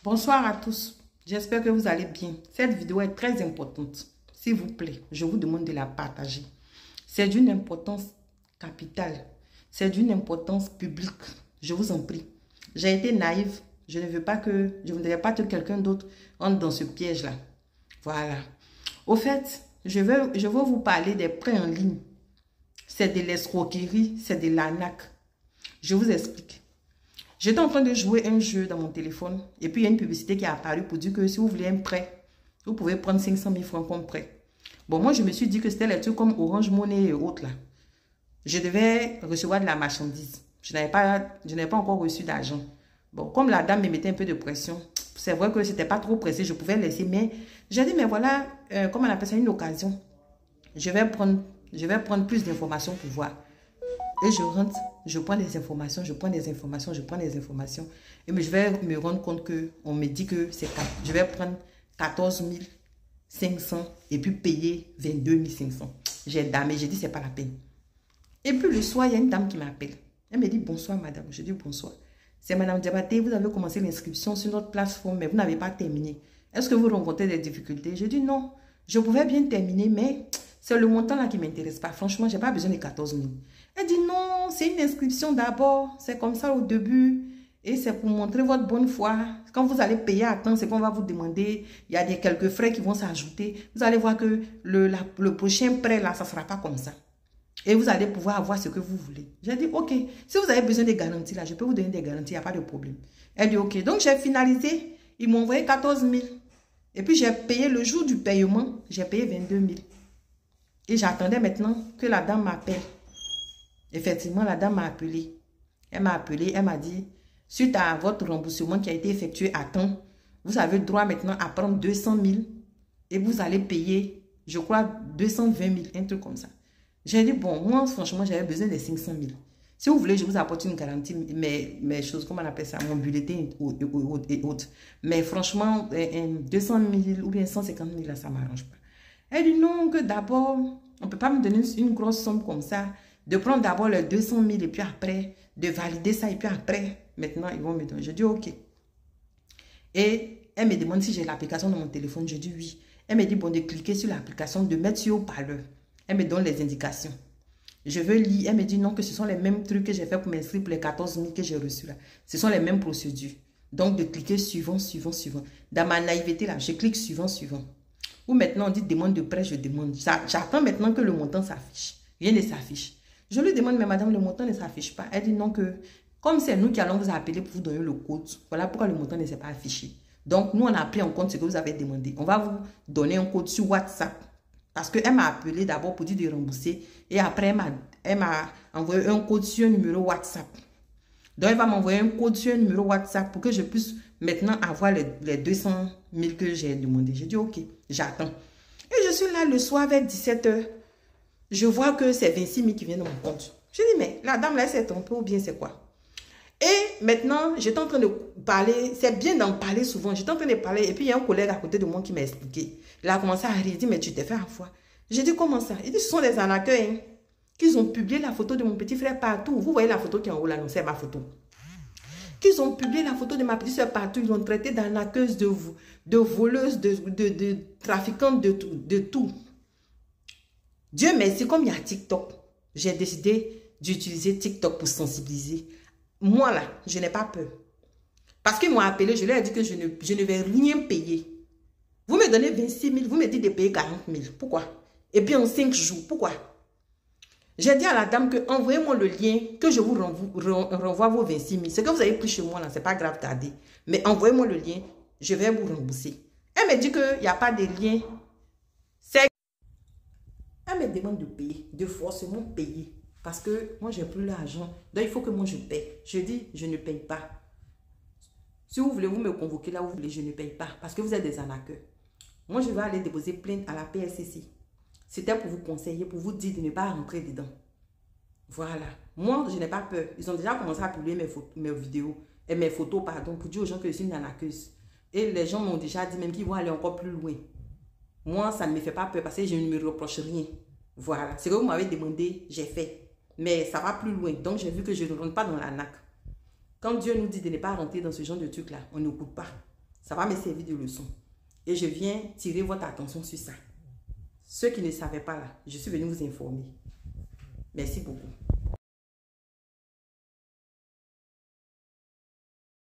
Bonsoir à tous. J'espère que vous allez bien. Cette vidéo est très importante. S'il vous plaît, je vous demande de la partager. C'est d'une importance capitale. C'est d'une importance publique. Je vous en prie. J'ai été naïve. Je ne voudrais pas que quelqu'un d'autre entre dans ce piège-là. Voilà. Au fait, je veux vous parler des prêts en ligne. C'est de l'escroquerie, c'est de l'arnaque. Je vous explique. J'étais en train de jouer un jeu dans mon téléphone et puis il y a une publicité qui est apparue pour dire que si vous voulez un prêt, vous pouvez prendre 500 000 francs comme prêt. Bon, moi je me suis dit que c'était les trucs comme Orange Money et autres là. Je devais recevoir de la marchandise. Je n'avais pas encore reçu d'argent. Bon, comme la dame me mettait un peu de pression, c'est vrai que c'était pas trop pressé, je pouvais laisser, mais j'ai dit, mais voilà, comment on appelle ça, une occasion. Je vais prendre plus d'informations pour voir. Et je rentre, je prends des informations, je prends des informations. Et mais je vais me rendre compte qu'on me dit que je vais prendre 14 500 et puis payer 22 500. J'ai damé, j'ai dit c'est pas la peine. Et puis le soir, il y a une dame qui m'appelle. Elle me dit bonsoir madame. Je dis bonsoir. C'est madame Diabaté, vous avez commencé l'inscription sur notre plateforme, mais vous n'avez pas terminé. Est-ce que vous rencontrez des difficultés? Je dis non, je pouvais bien terminer, mais c'est le montant là qui ne m'intéresse pas. Franchement, je n'ai pas besoin de 14 000. Elle dit non, c'est une inscription d'abord. C'est comme ça au début. Et c'est pour montrer votre bonne foi. Quand vous allez payer à temps, c'est qu'on va vous demander. Il y a quelques frais qui vont s'ajouter. Vous allez voir que le prochain prêt là, ça ne sera pas comme ça. Et vous allez pouvoir avoir ce que vous voulez. J'ai dit ok, si vous avez besoin de garanties là, je peux vous donner des garanties, il n'y a pas de problème. Elle dit ok. Donc j'ai finalisé. Ils m'ont envoyé 14 000. Et puis j'ai payé le jour du paiement. J'ai payé 22 000. Et j'attendais maintenant que la dame m'appelle. Effectivement, la dame m'a appelé. Elle m'a appelé, elle m'a dit, suite à votre remboursement qui a été effectué à temps, vous avez le droit maintenant à prendre 200 000 et vous allez payer, je crois, 220 000, un truc comme ça. J'ai dit, bon, moi, franchement, j'avais besoin de 500 000. Si vous voulez, je vous apporte une garantie, mes choses, comment on appelle ça, mon bulletin et autres. Mais franchement, 200 000 ou bien 150 000, là, ça ne m'arrange pas. Elle dit non, que d'abord, on ne peut pas me donner une grosse somme comme ça. De prendre d'abord les 200 000 et puis après, de valider ça et puis après, maintenant, ils vont me donner. Je dis ok. Et elle me demande si j'ai l'application dans mon téléphone. Je dis oui. Elle me dit bon, de cliquer sur l'application, de mettre sur haut-parleur. Elle me donne les indications. Je veux lire. Elle me dit non, que ce sont les mêmes trucs que j'ai fait pour m'inscrire pour les 14 000 que j'ai reçus là. Ce sont les mêmes procédures. Donc, de cliquer suivant. Dans ma naïveté là, je clique suivant. Ou maintenant, on dit demande de prêt, je demande. J'attends maintenant que le montant s'affiche. Rien ne s'affiche. Je lui demande, mais madame, le montant ne s'affiche pas. Elle dit non, que comme c'est nous qui allons vous appeler pour vous donner le code, voilà pourquoi le montant ne s'est pas affiché. Donc, nous, on a pris en compte ce que vous avez demandé. On va vous donner un code sur WhatsApp. Parce qu'elle m'a appelé d'abord pour dire de rembourser. Et après, elle m'a envoyé un code sur un numéro WhatsApp. Donc, elle va m'envoyer un code sur un numéro WhatsApp pour que je puisse maintenant avoir les 200 000 que j'ai demandé. J'ai dit, ok, j'attends. Et je suis là le soir vers 17 h. Je vois que c'est 26 000 qui viennent dans mon compte. Je dis, mais la dame là, elle s'est trompée ou bien c'est quoi? Et maintenant, j'étais en train de parler. C'est bien d'en parler souvent. J'étais en train de parler. Et puis, il y a un collègue à côté de moi qui m'a expliqué. Il a commencé à rire. Il dit, mais tu t'es fait à fois. J'ai dit, comment ça? Il dit, ce sont des arnaqueurs. Hein, qu'ils ont publié la photo de mon petit frère partout. Vous voyez la photo qui est en haut là, non, c'est ma photo. Qu'ils ont publié la photo de ma petite soeur partout. Ils l'ont traité d'arnaqueuse, de voleuse, de trafiquante, de tout. Dieu merci, comme il y a TikTok, j'ai décidé d'utiliser TikTok pour sensibiliser. Moi là, je n'ai pas peur. Parce qu'ils m'ont appelé, je leur ai dit que je ne vais rien payer. Vous me donnez 26 000, vous me dites de payer 40 000. Pourquoi? Et puis en 5 jours, pourquoi? J'ai dit à la dame que envoyez-moi le lien, que je vous renvoie vos 26 000. Ce que vous avez pris chez moi là, c'est pas grave, tardé. Mais envoyez-moi le lien, je vais vous rembourser. Elle me dit qu'il n'y a pas de lien. Elle me demande de payer, de forcément payer. Parce que moi, je n'ai plus l'argent. Donc, il faut que moi, je paye. Je dis, je ne paye pas. Si vous voulez, vous me convoquez là où vous voulez, je ne paye pas. Parce que vous êtes des arnaqueurs. Moi, je vais aller déposer plainte à la PSCC. C'était pour vous conseiller, pour vous dire de ne pas rentrer dedans. Voilà. Moi, je n'ai pas peur. Ils ont déjà commencé à publier mes vidéos, et mes photos, pardon, pour dire aux gens que je suis une arnaqueuse. Et les gens m'ont déjà dit même qu'ils vont aller encore plus loin. Moi, ça ne me fait pas peur parce que je ne me reproche rien. Voilà. Ce que vous m'avez demandé, j'ai fait. Mais ça va plus loin. Donc, j'ai vu que je ne rentre pas dans l'arnaque. Quand Dieu nous dit de ne pas rentrer dans ce genre de truc-là, on n'écoute pas. Ça va me servir de leçon. Et je viens tirer votre attention sur ça. Ceux qui ne savaient pas là, je suis venu vous informer. Merci beaucoup.